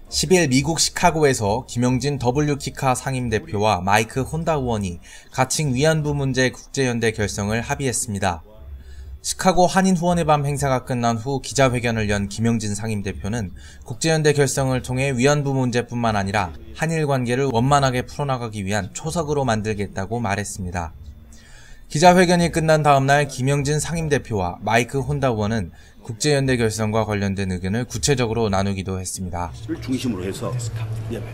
10일 미국 시카고에서 김영진 WK카 상임대표와 마이크 혼다 의원이 가칭 위안부 문제 국제연대 결성을 합의했습니다. 시카고 한인 후원의 밤 행사가 끝난 후 기자회견을 연 김영진 상임대표는 국제연대 결성을 통해 위안부 문제뿐만 아니라 한일 관계를 원만하게 풀어나가기 위한 초석으로 만들겠다고 말했습니다. 기자회견이 끝난 다음날 김영진 상임대표와 마이크 혼다 의원은 국제연대 결성과 관련된 의견을 구체적으로 나누기도 했습니다. 중심으로 해서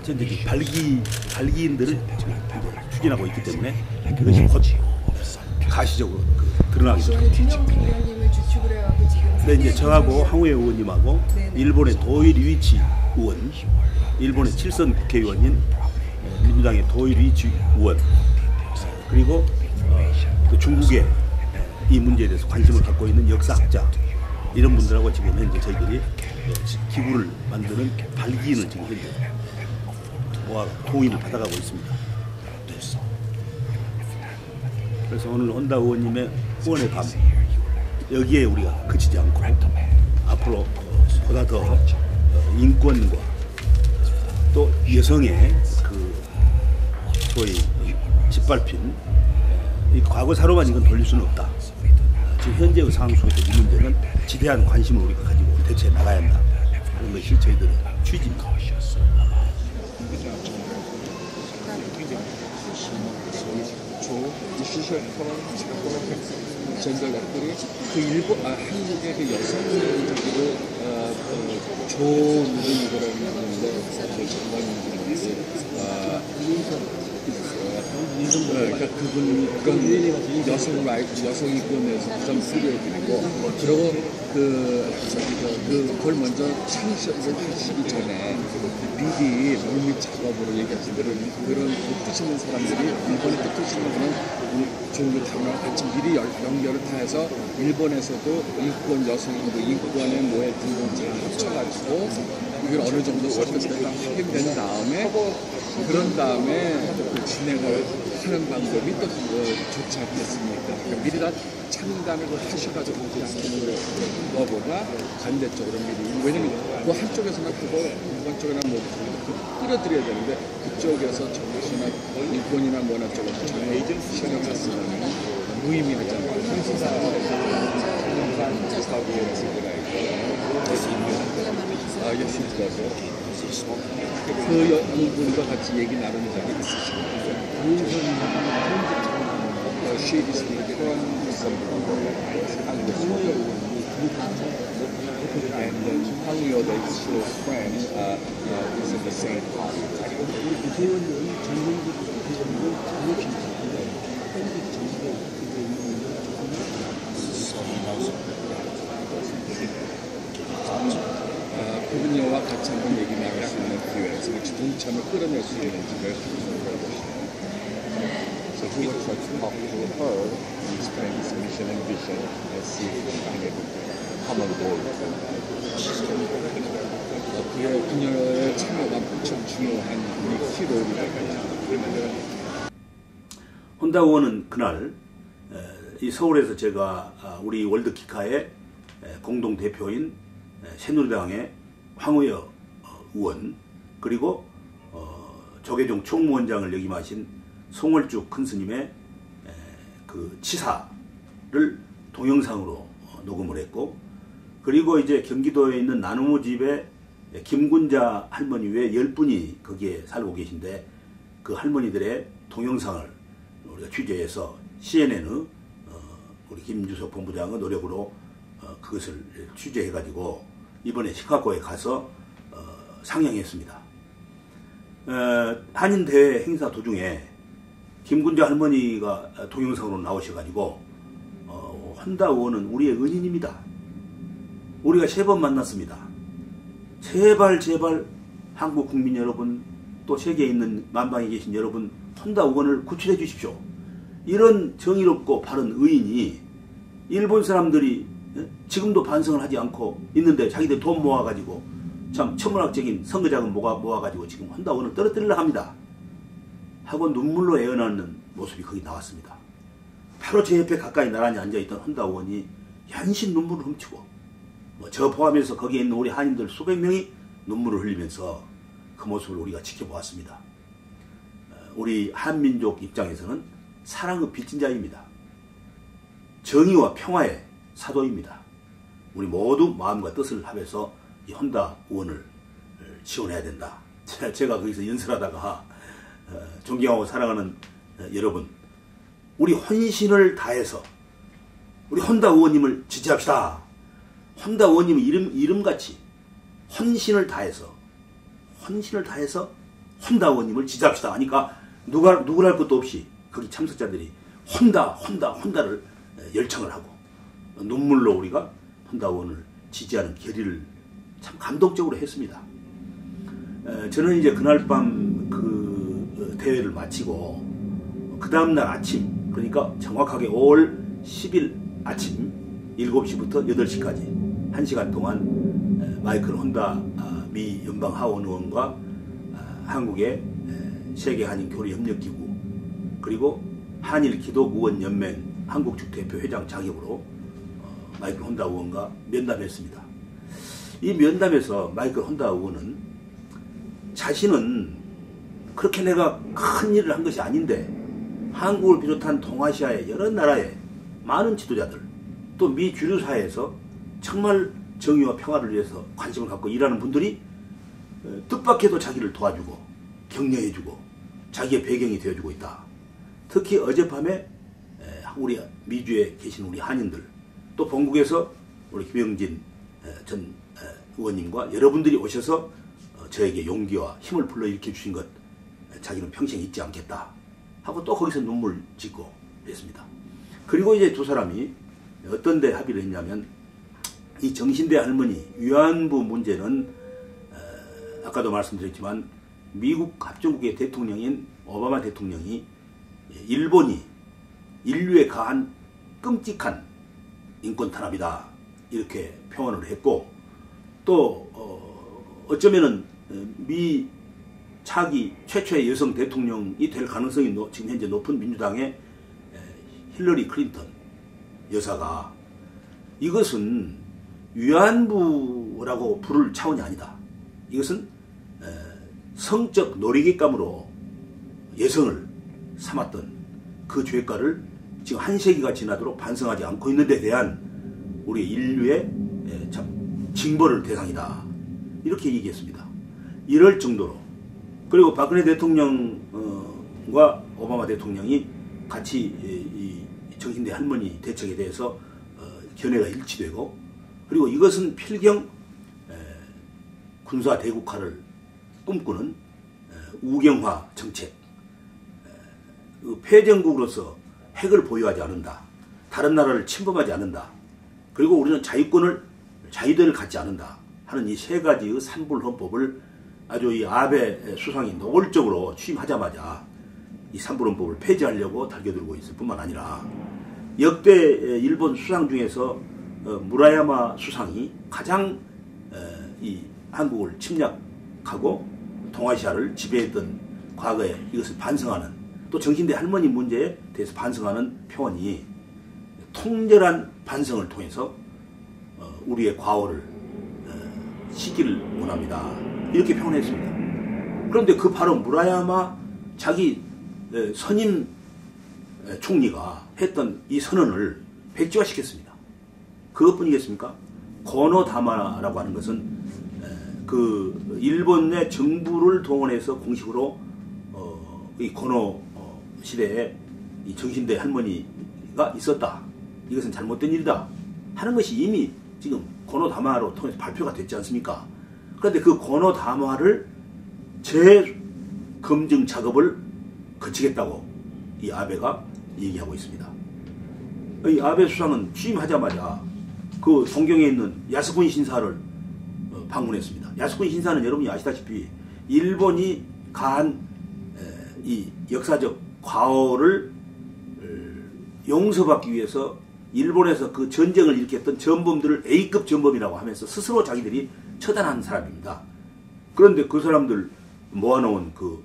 전적인 발기인들을 추진하고 있기 때문에 그것이 곧 가시적으로 드러나게 됩니다. 네, 이제 저하고 황우회 의원님하고 일본의 도이리위치 의원, 일본의 칠선 국회의원인 민주당의 도이리위치 의원, 그리고 또 중국의 이 문제에 대해서 관심을 갖고 있는 역사학자, 이런 분들하고 지금 현재 저희들이 기구를 만드는 발기인을 지금 현재 모아 동의를 받아가고 있습니다. 그래서 오늘 혼다 의원님의 후원의 밤, 여기에 우리가 그치지 않고 앞으로 보다 더 인권과 또 여성의 그 소위 짓밟힌 이 과거사로만 이건 돌릴 수는 없다. 지금 현재의 상황 속에서 이 문제는 지대한 관심을 우리가 가지고 대처해 나가야 한다. 그런 것이 저희들의 취지입니다. 그 일본 한국의 그 여성적으로 조 누구라고 하는데 장관님들이 그러니까 그건 여성 인권에서 부담 수료해드리고, 그리고 그걸 먼저 창시를 하시기 전에 미리 물밑 작업으로 얘기하신 대로 그런 뜻 있는 사람들이 일본의 뜻 있는 그런 종교 단어와 같이 미리 연결을 다 해서 일본에서도 인권, 여성인도 인권의 뭐에 등등 잘 합쳐가지고 이걸 어느 정도 서비스가 확인된 다음에 그런 다음에 그 진행을 하는 방법이 또 좋지 않겠습니까? 그러니까 미리 다 창단을 하셔가지고 하시는 거보다 반대쪽으로 미리, 왜냐면 그 한쪽에서만 그거 일본 쪽이나 뭐 끌어들여야 되는데 그쪽에서 정치나 인권이나 뭐나 쪽에서 전혀 신경 썼으면 무의미하잖아요. 그 분과 같이 얘기 나눈 적이 있으십니까? She is from and Hangyo, the close friend, is in the same party. 그분과 같이 한번 얘기 나눌 수 있는 기회에서 동참을 끌어낼 수 있는지를 물어보시죠. So he would try to talk to her and explain his mission and vision and see if we can get a common goal. 그녀의 참여가 무척 중요한 우리 키로를 가지고. 혼다 의원은 그날 이 서울에서 제가 우리 월드키카의 공동 대표인 새누리당의 황우여 의원, 그리고 조계종 총무원장을 역임하신 송월주 큰스님의 그 치사를 동영상으로 녹음을 했고, 그리고 이제 경기도에 있는 나누무 집에 김군자 할머니 외에 10분이 거기에 살고 계신데 그 할머니들의 동영상을 우리가 취재해서 CNN의 우리 김주석 본부장의 노력으로 그것을 취재해가지고 이번에 시카고에 가서 상영했습니다. 한인대회 행사 도중에 김군자 할머니가 동영상으로 나오셔가지고 혼다 의원은 우리의 은인입니다. 우리가 3번 만났습니다. 제발 한국 국민 여러분, 또 세계에 있는 만방에 계신 여러분, 혼다 의원을 구출해 주십시오. 이런 정의롭고 바른 의인이 일본 사람들이 지금도 반성을 하지 않고 있는데 자기들 돈 모아가지고 참 천문학적인 선거자금 모아가지고 지금 혼다 의원을 떨어뜨리려 합니다. 하고 눈물로 애어나는 모습이 거기 나왔습니다. 바로 제 옆에 가까이 나란히 앉아있던 혼다 의원이 연신 눈물을 훔치고 저 포함해서 거기에 있는 우리 한인들 수백 명이 눈물을 흘리면서 그 모습을 우리가 지켜보았습니다. 우리 한민족 입장에서는 사랑의 빚진자입니다. 정의와 평화의 사도입니다. 우리 모두 마음과 뜻을 합해서 이 혼다 의원을 지원해야 된다. 제가 거기서 연설하다가 존경하고 사랑하는 여러분, 우리 헌신을 다해서 우리 혼다 의원님을 지지합시다. 혼다 의원님 이름같이 헌신을 다해서 혼다 의원님을 지지합시다 하니까 누구랄 할 것도 없이 거기 참석자들이 혼다를 열창을 하고 눈물로 우리가 혼다 의원을 지지하는 결의를 참 감동적으로 했습니다. 저는 이제 그날 밤 그 대회를 마치고 그 다음날 아침, 그러니까 정확하게 5월 10일 아침 7시부터 8시까지 1시간 동안 마이클 혼다 미 연방 하원 의원과 한국의 세계 한인 교류 협력기구 그리고 한일 기독 의원 연맹 한국축 대표 회장 자격으로 마이클 혼다 의원과 면담했습니다. 이 면담에서 마이클 혼다 의원은 자신은 그렇게 내가 큰 일을 한 것이 아닌데 한국을 비롯한 동아시아의 여러 나라의 많은 지도자들 또 미 주류 사회에서 정말 정의와 평화를 위해서 관심을 갖고 일하는 분들이 뜻밖에도 자기를 도와주고 격려해주고 자기의 배경이 되어주고 있다. 특히 어젯밤에 우리 미주에 계신 우리 한인들 또 본국에서 우리 김영진 전 의원님과 여러분들이 오셔서 저에게 용기와 힘을 불러일으켜 주신 것 자기는 평생 잊지 않겠다 하고 또 거기서 눈물 짓고 그랬습니다. 그리고 이제 두 사람이 어떤 데 합의를 했냐면 이 정신대 할머니 위안부 문제는 아까도 말씀드렸지만 미국 합중국의 대통령인 오바마 대통령이 일본이 인류에 가한 끔찍한 인권 탄압이다 이렇게 표현을 했고 또 어쩌면은 미 차기 최초의 여성 대통령이 될 가능성이 지금 현재 높은 민주당의 힐러리 클린턴 여사가 이것은 위안부라고 부를 차원이 아니다. 이것은 성적 놀이객감으로 여성을 삼았던 그 죄가를 지금 한 세기가 지나도록 반성하지 않고 있는 데 대한 우리 인류의 징벌을 대상이다. 이렇게 얘기했습니다. 이럴 정도로. 그리고 박근혜 대통령과 오바마 대통령이 같이 이 정신대 할머니 대책에 대해서 견해가 일치되고 그리고 이것은 필경 군사 대국화를 꿈꾸는 우경화 정책, 패전국으로서 핵을 보유하지 않는다. 다른 나라를 침범하지 않는다. 그리고 우리는 자유대를 갖지 않는다. 하는 이 세 가지의 삼불헌법을 아주 이 아베 수상이 노골적으로 취임하자마자 이 삼불헌법을 폐지하려고 달겨들고 있을 뿐만 아니라 역대 일본 수상 중에서 무라야마 수상이 가장 이 한국을 침략하고 동아시아를 지배했던 과거에 이것을 반성하는 또 정신대 할머니 문제에 대해서 반성하는 표현이 통렬한 반성을 통해서 우리의 과오를 시기를 원합니다. 이렇게 표현했습니다. 그런데 그 바로 무라야마 자기 선임 총리가 했던 이 선언을 백지화시켰습니다. 그것뿐이겠습니까? 고노다마라고 하는 것은 그 일본의 정부를 동원해서 공식으로 이 고노 시대에 이 정신대 할머니가 있었다. 이것은 잘못된 일이다. 하는 것이 이미 지금 고노다마로 통해서 발표가 됐지 않습니까? 그런데 그 고노다마를 재검증 작업을 거치겠다고 이 아베가 얘기하고 있습니다. 이 아베 수상은 취임하자마자 그 동경에 있는 야스쿠니 신사를 방문했습니다. 야스쿠니 신사는 여러분이 아시다시피 일본이 가한 이 역사적 과오를 용서받기 위해서 일본에서 그 전쟁을 일으켰던 전범들을 A급 전범이라고 하면서 스스로 자기들이 처단한 사람입니다. 그런데 그 사람들 모아놓은 그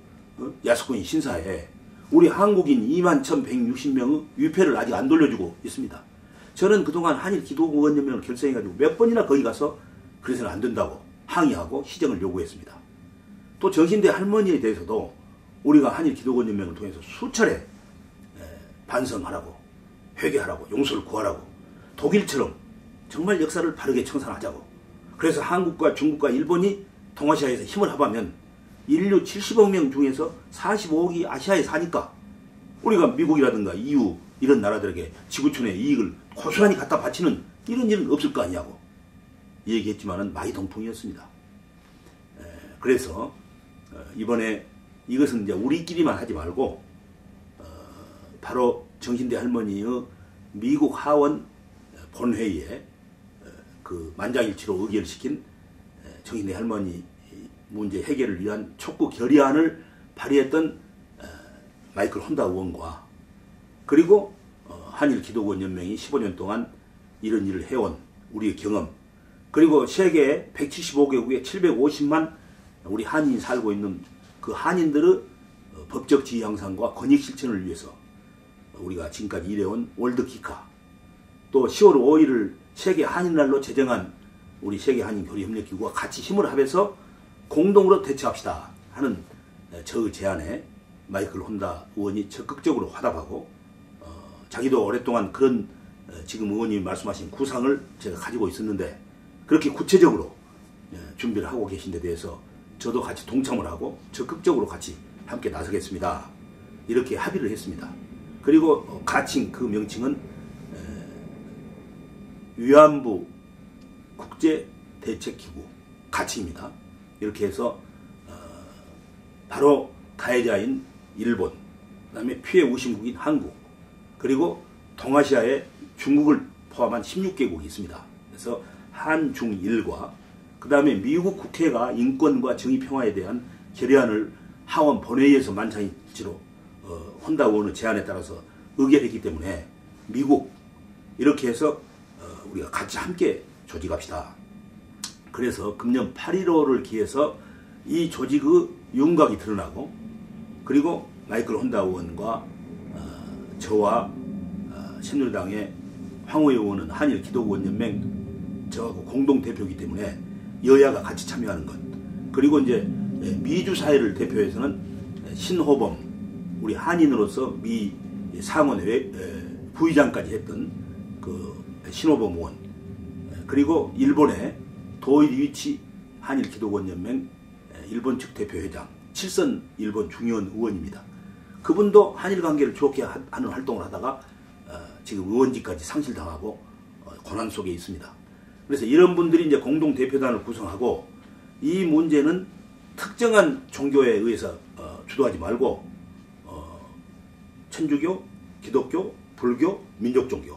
야스쿠니 신사에 우리 한국인 21,160명의 유패를 아직 안 돌려주고 있습니다. 저는 그동안 한일 기독의원연맹을 결성해가지고 몇 번이나 거기 가서 그래서는 안 된다고 항의하고 시정을 요구했습니다. 또 정신대 할머니에 대해서도 우리가 한일 기독원연맹을 통해서 수차례 반성하라고, 회개하라고, 용서를 구하라고, 독일처럼 정말 역사를 바르게 청산하자고. 그래서 한국과 중국과 일본이 동아시아에서 힘을 합하면 인류 70억 명 중에서 45억이 아시아에 사니까 우리가 미국이라든가 EU 이런 나라들에게 지구촌의 이익을 고스란히 갖다 바치는 이런 일은 없을 거 아니냐고 얘기했지만은 마이동풍이었습니다. 그래서 이번에 이것은 이제 우리끼리만 하지 말고 바로 정신대 할머니의 미국 하원 본회의에 그 만장일치로 의결시킨 정신대 할머니 문제 해결을 위한 촉구 결의안을 발의했던 마이클 혼다 의원과 그리고 한일 기독원 연맹이 15년 동안 이런 일을 해온 우리의 경험, 그리고 세계 175개국에 750만 우리 한인이 살고 있는 그 한인들의 법적 지위 향상과 권익 실천을 위해서 우리가 지금까지 일해온 월드키카, 또 10월 5일을 세계 한인날로 제정한 우리 세계 한인 교류협력기구와 같이 힘을 합해서 공동으로 대처합시다 하는 저의 제안에 마이클 혼다 의원이 적극적으로 화답하고 자기도 오랫동안 그런 지금 의원님이 말씀하신 구상을 제가 가지고 있었는데 그렇게 구체적으로 준비를 하고 계신 데 대해서 저도 같이 동참을 하고 적극적으로 같이 함께 나서겠습니다. 이렇게 합의를 했습니다. 그리고 가칭 그 명칭은 위안부 국제대책기구 가칭입니다. 이렇게 해서 바로 가해자인 일본, 그 다음에 피해 우심국인 한국, 그리고 동아시아에 중국을 포함한 16개국이 있습니다. 그래서 한중일과 그 다음에 미국 국회가 인권과 정의평화에 대한 결의안을 하원 본회의에서 만장일치로 혼다 의원의 제안에 따라서 의결했기 때문에 미국 이렇게 해서 우리가 같이 함께 조직합시다. 그래서 금년 8.15를 기해서 이 조직의 윤곽이 드러나고 그리고 마이클 혼다 의원과 저와 새누리당의 황우회 의원은 한일 기독원 연맹 저하고 공동대표이기 때문에 여야가 같이 참여하는 것, 그리고 이제 미주 사회를 대표해서는 신호범 우리 한인으로서 미 상원회 부의장까지 했던 그 신호범 의원, 그리고 일본의 도이리위치 한일 기독원 연맹 일본 측 대표회장, 칠선 일본 중의원 의원입니다. 그분도 한일 관계를 좋게 하는 활동을 하다가 지금 의원직까지 상실당하고 고난 속에 있습니다. 그래서 이런 분들이 이제 공동 대표단을 구성하고 이 문제는 특정한 종교에 의해서 주도하지 말고 천주교, 기독교, 불교, 민족종교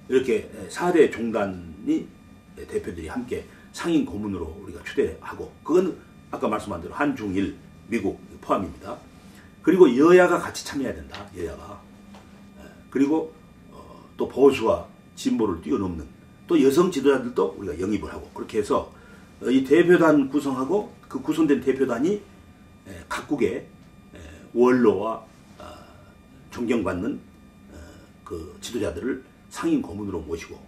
이렇게 4대 종단이 대표들이 함께 상임 고문으로 우리가 추대하고, 그건 아까 말씀한 대로 한중일 미국 포함입니다. 그리고 여야가 같이 참여해야 된다. 여야가. 그리고 또 보수와 진보를 뛰어넘는 또 여성 지도자들도 우리가 영입을 하고, 그렇게 해서 이 대표단 구성하고 그 구성된 대표단이 각국의 원로와 존경받는 그 지도자들을 상임 고문으로 모시고,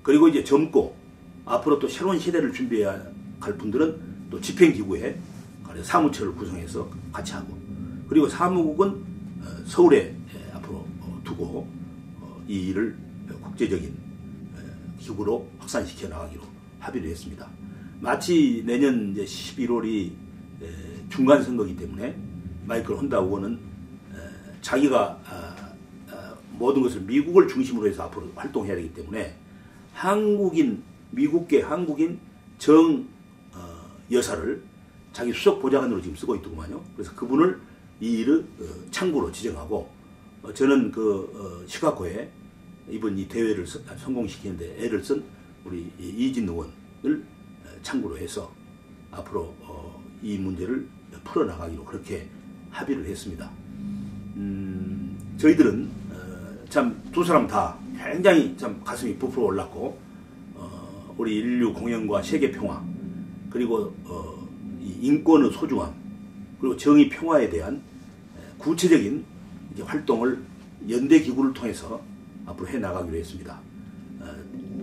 그리고 이제 젊고 앞으로 또 새로운 시대를 준비해야 할 분들은 또 집행기구에 사무처를 구성해서 같이 하고, 그리고 사무국은 서울에 앞으로 두고 이 일을 국제적인 기구로 확산시켜 나가기로 합의를 했습니다. 마치 내년 이제 11월이 중간선거이기 때문에 마이클 혼다 의원은 자기가 모든 것을 미국을 중심으로 해서 앞으로 활동해야 되기 때문에 미국계 한국인 정 여사를 자기 수석 보좌관으로 지금 쓰고 있더구만요. 그래서 그분을 이 일을 창구로 지정하고, 저는 시카고에 이번 이 대회를 성공시키는데 애를 쓴 우리 이진 의원을 창구로 해서 앞으로 이 문제를 풀어나가기로 그렇게 합의를 했습니다. 저희들은 참 두 사람 다 굉장히 참 가슴이 부풀어 올랐고, 우리 인류 공영과 세계 평화, 그리고 이 인권의 소중함, 그리고 정의 평화에 대한 구체적인 이제 활동을 연대 기구를 통해서 앞으로 해 나가기로 했습니다.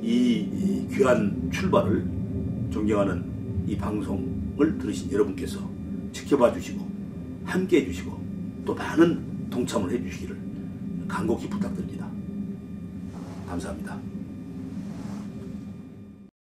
이 귀한 출발을 존경하는 이 방송을 들으신 여러분께서 지켜봐 주시고 함께 해주시고 또 많은 동참을 해주시기를 간곡히 부탁드립니다. 감사합니다.